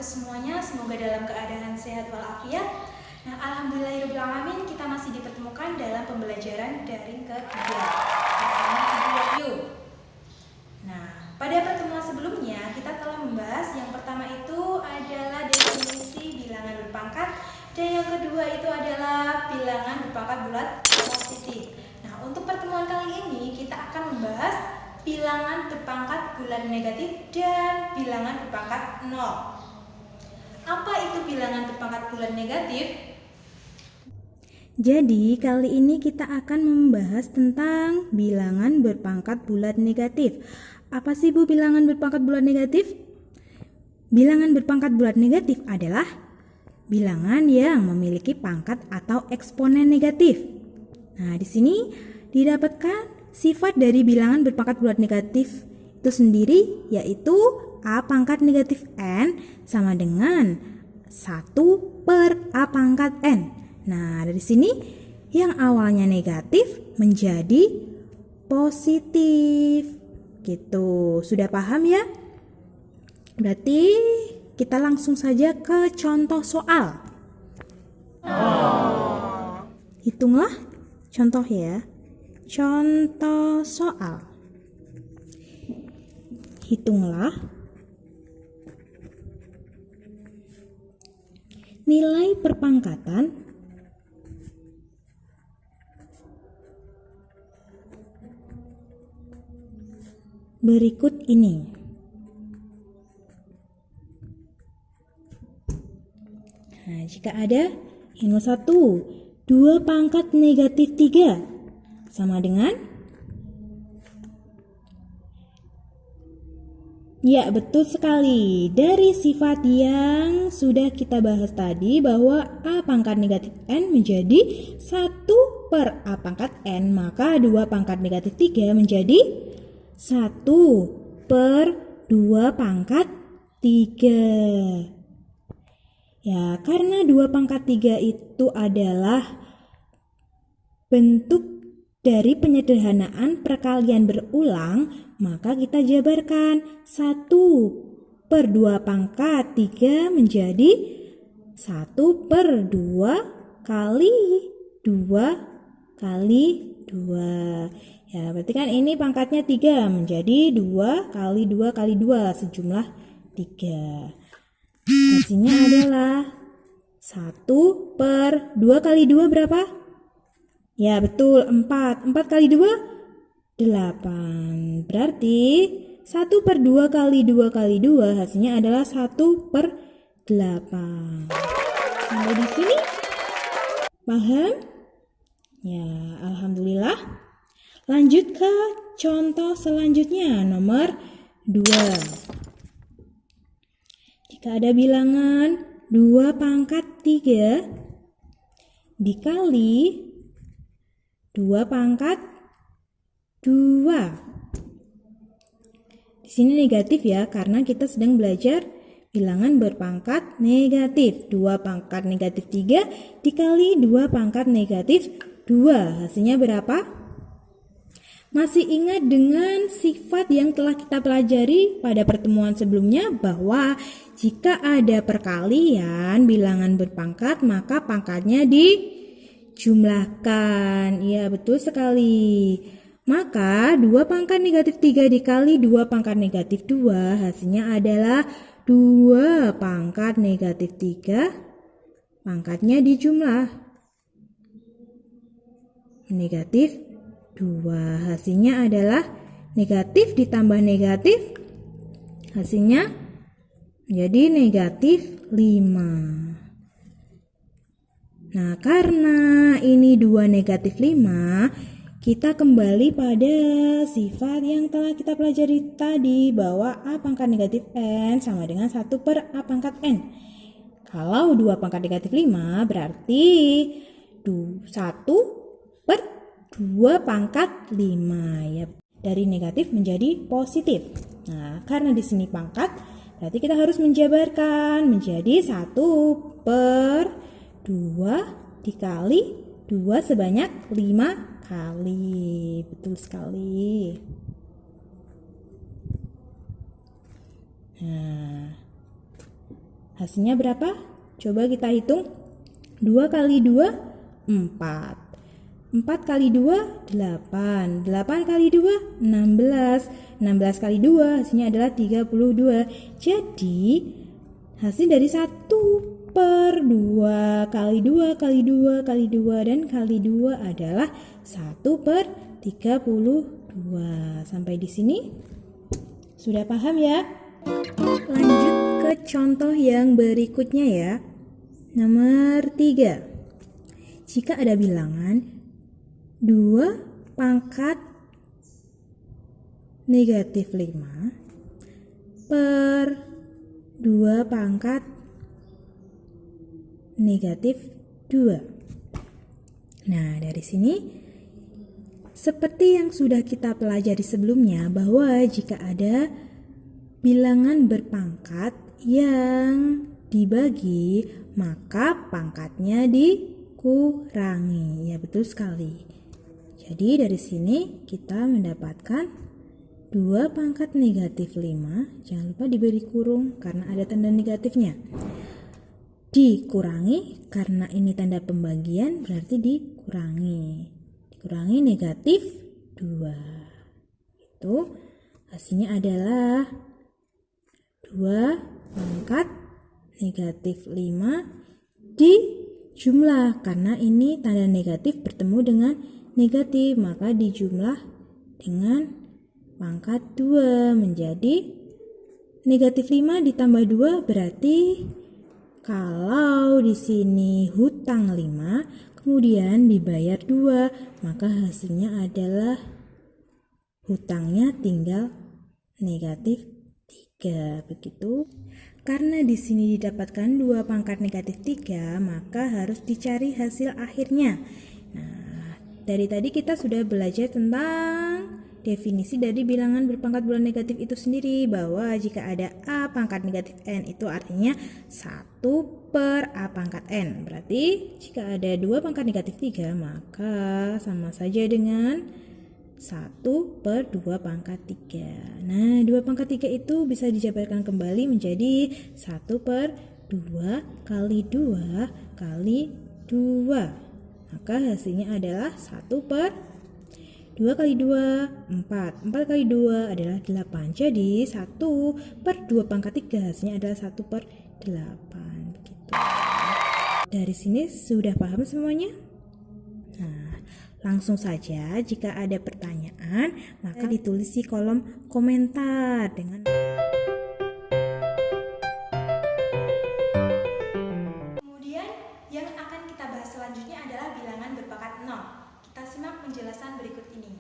semuanya, semoga dalam keadaan sehat walafiat. Nah, alhamdulillahirobbilalamin, kita masih dipertemukan dalam pembelajaran daring ketiga. Pertama Ibu Wahyu. Nah, pada pertemuan sebelumnya kita telah membahas yang pertama itu adalah definisi bilangan berpangkat dan yang kedua itu adalah bilangan berpangkat bulat positif. Nah, untuk pertemuan kali ini kita akan membahas bilangan berpangkat bulat negatif dan bilangan berpangkat 0. Apa itu bilangan berpangkat bulat negatif? Jadi kali ini kita akan membahas tentang bilangan berpangkat bulat negatif. Apa sih Bu bilangan berpangkat bulat negatif? Bilangan berpangkat bulat negatif adalah bilangan yang memiliki pangkat atau eksponen negatif. Nah, di sini didapatkan sifat dari bilangan berpangkat bulat negatif itu sendiri, yaitu A pangkat negatif N sama dengan 1 per A pangkat N. Nah, dari sini yang awalnya negatif menjadi positif. Gitu. Sudah paham ya? Berarti kita langsung saja ke contoh soal. Hitunglah contoh ya. Contoh soal. Hitunglah nilai perpangkatan berikut ini. Nah, jika ada yang 1, 2 pangkat negatif 3 sama dengan, ya betul sekali, dari sifat yang sudah kita bahas tadi bahwa A pangkat negatif N menjadi 1 per A pangkat N, maka 2 pangkat negatif 3 menjadi 1 per 2 pangkat 3. Ya, karena 2 pangkat 3 itu adalah bentuk dari penyederhanaan perkalian berulang, maka kita jabarkan 1 per 2 pangkat 3 menjadi 1 per 2 kali 2 kali 2. Ya, berarti kan ini pangkatnya 3 menjadi 2 kali 2 kali 2 sejumlah 3. Hasilnya adalah 1 per 2 kali 2 berapa? Ya betul, 4. 4 kali 2, 8. Berarti 1 per 2 kali 2 kali 2 hasilnya adalah 1 per 8. Sampai di sini? Paham? Ya, alhamdulillah. Lanjut ke contoh selanjutnya, nomor 2. Jika ada bilangan 2 pangkat 3 dikali 2 pangkat 2. Di sini negatif ya, karena kita sedang belajar bilangan berpangkat negatif. 2 pangkat negatif 3 dikali 2 pangkat negatif 2. Hasilnya berapa? Masih ingat dengan sifat yang telah kita pelajari pada pertemuan sebelumnya bahwa jika ada perkalian bilangan berpangkat, maka pangkatnya dijumlahkan. Ya, betul sekali. Maka 2 pangkat negatif 3 dikali 2 pangkat negatif 2 hasilnya adalah 2 pangkat negatif 3, pangkatnya dijumlah negatif 2. Hasilnya adalah negatif ditambah negatif, hasilnya menjadi negatif 5. Nah, karena ini 2 negatif 5, kita kembali pada sifat yang telah kita pelajari tadi bahwa A pangkat negatif N sama dengan 1 per A pangkat N. Kalau 2 pangkat negatif 5 berarti 1 per 2 pangkat 5 ya. Dari negatif menjadi positif. Nah, karena di sini pangkat, berarti kita harus menjabarkan menjadi 1 per 2 dikali 2 sebanyak 5 kali. Betul sekali. Nah, Hasilnya berapa? Coba kita hitung. 2 kali 2, 4. 4 kali 2, 8. 8 kali 2, 16. 16 kali 2 hasilnya adalah 32. Jadi hasil dari 1 per 2 kali 2 kali 2 kali 2 dan kali 2 adalah 1 per 32. Sampai di sini sudah paham ya? Lanjut ke contoh yang berikutnya ya. Nomor 3. Jika ada bilangan 2 pangkat negatif 5 per 2 pangkat negatif 2. Nah, dari sini seperti yang sudah kita pelajari sebelumnya bahwa jika ada bilangan berpangkat yang dibagi, maka pangkatnya dikurangi. Ya, betul sekali. Jadi dari sini kita mendapatkan 2 pangkat negatif 5. Jangan lupa diberi kurung karena ada tanda negatifnya. Dikurangi karena ini tanda pembagian berarti dikurangi. Dikurangi negatif 2. Itu hasilnya adalah 2 pangkat negatif 5 dijumlah karena ini tanda negatif bertemu dengan negatif, maka dijumlah dengan pangkat 2 menjadi negatif 5 ditambah 2 berarti kalau di sini hutang 5 kemudian dibayar 2, maka hasilnya adalah hutangnya tinggal negatif 3 begitu. Karena di sini didapatkan 2 pangkat negatif 3, maka harus dicari hasil akhirnya. Nah, dari tadi kita sudah belajar tentang definisi dari bilangan berpangkat bulan negatif itu sendiri, bahwa jika ada A pangkat negatif N itu artinya 1 per A pangkat N. Berarti jika ada 2 pangkat negatif 3 maka sama saja dengan 1 per 2 pangkat 3. Nah, 2 pangkat 3 itu bisa dijabarkan kembali menjadi 1 per 2 kali 2 kali 2. Maka hasilnya adalah 1 per 2 kali 2, 4. 4 kali 2 adalah 8. Jadi 1 per 2 pangkat 3 hasilnya adalah 1 per 8. Begitu. Dari sini sudah paham semuanya? Nah, langsung saja jika ada pertanyaan maka ditulis di kolom komentar dengan Kemudian yang akan kita bahas selanjutnya adalah bilangan berpangkat 0. Kita simak penjelasan berikut ini.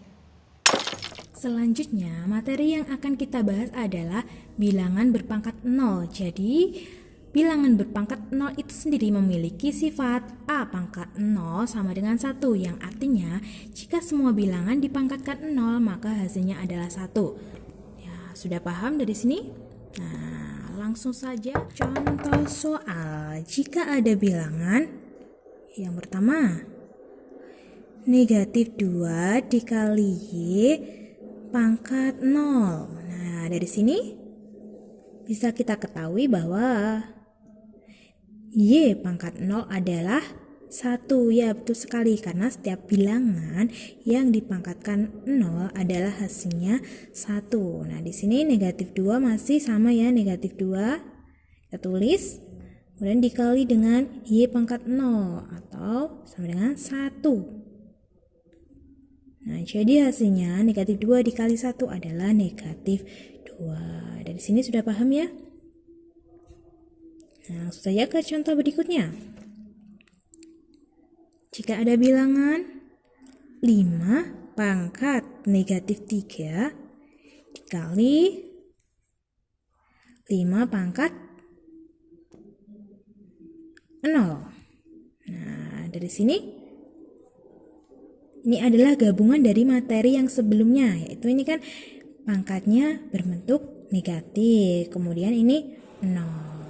Selanjutnya, materi yang akan kita bahas adalah bilangan berpangkat 0. Jadi, bilangan berpangkat 0 itu sendiri memiliki sifat A pangkat 0 sama dengan 1, yang artinya jika semua bilangan dipangkatkan 0 maka hasilnya adalah 1. Ya, sudah paham dari sini? Nah, langsung saja contoh soal. Jika ada bilangan yang pertama negatif 2 dikali Y pangkat 0. Nah, dari sini bisa kita ketahui bahwa Y pangkat 0 adalah 1. Ya, betul sekali karena setiap bilangan yang dipangkatkan 0 adalah hasilnya 1. Nah, di sini negatif 2 masih sama ya, negatif 2. Kita tulis, kemudian dikali dengan Y pangkat 0 atau sama dengan 1. Nah, jadi hasilnya negatif 2 dikali 1 adalah negatif 2. Dari sini sudah paham ya? Nah, langsung saja ke contoh berikutnya. Jika ada bilangan 5 pangkat negatif 3 dikali 5 pangkat 0. Nah, dari sini ini adalah gabungan dari materi yang sebelumnya, yaitu ini kan pangkatnya berbentuk negatif, kemudian ini 0.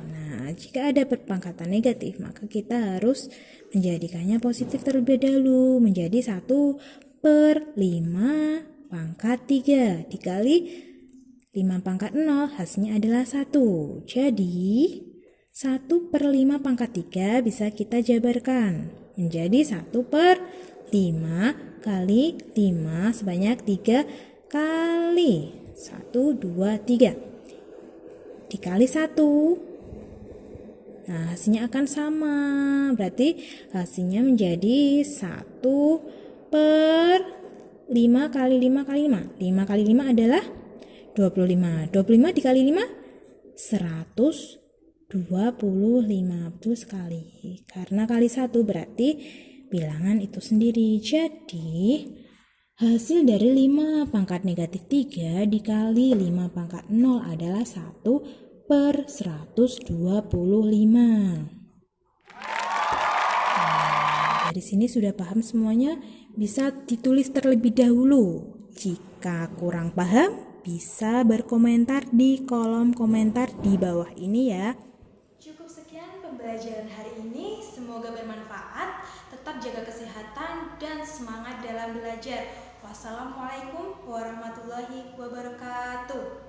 Nah, jika ada perpangkatan negatif, maka kita harus menjadikannya positif terlebih dahulu, menjadi 1 per 5 pangkat 3 dikali 5 pangkat 0, hasilnya adalah 1. Jadi 1/5 pangkat 3 bisa kita jabarkan menjadi 1/5 kali 5 sebanyak 3 kali. 1, 2, 3. Dikali 1. Nah, hasilnya akan sama. Berarti hasilnya menjadi 1/5 kali 5 kali 5. 5 kali 5 adalah 25. 25 dikali 5, 125. Betul sekali. Karena kali 1 berarti bilangan itu sendiri. Jadi, hasil dari 5 pangkat negatif 3 dikali 5 pangkat 0 adalah 1/125. Dari sini sudah paham semuanya? Bisa ditulis terlebih dahulu. Jika kurang paham, bisa berkomentar di kolom komentar di bawah ini ya. Cukup sekian pembelajaran hari ini. Semoga bermanfaat. Tetap jaga kesehatan dan semangat dalam belajar. Wassalamualaikum warahmatullahi wabarakatuh.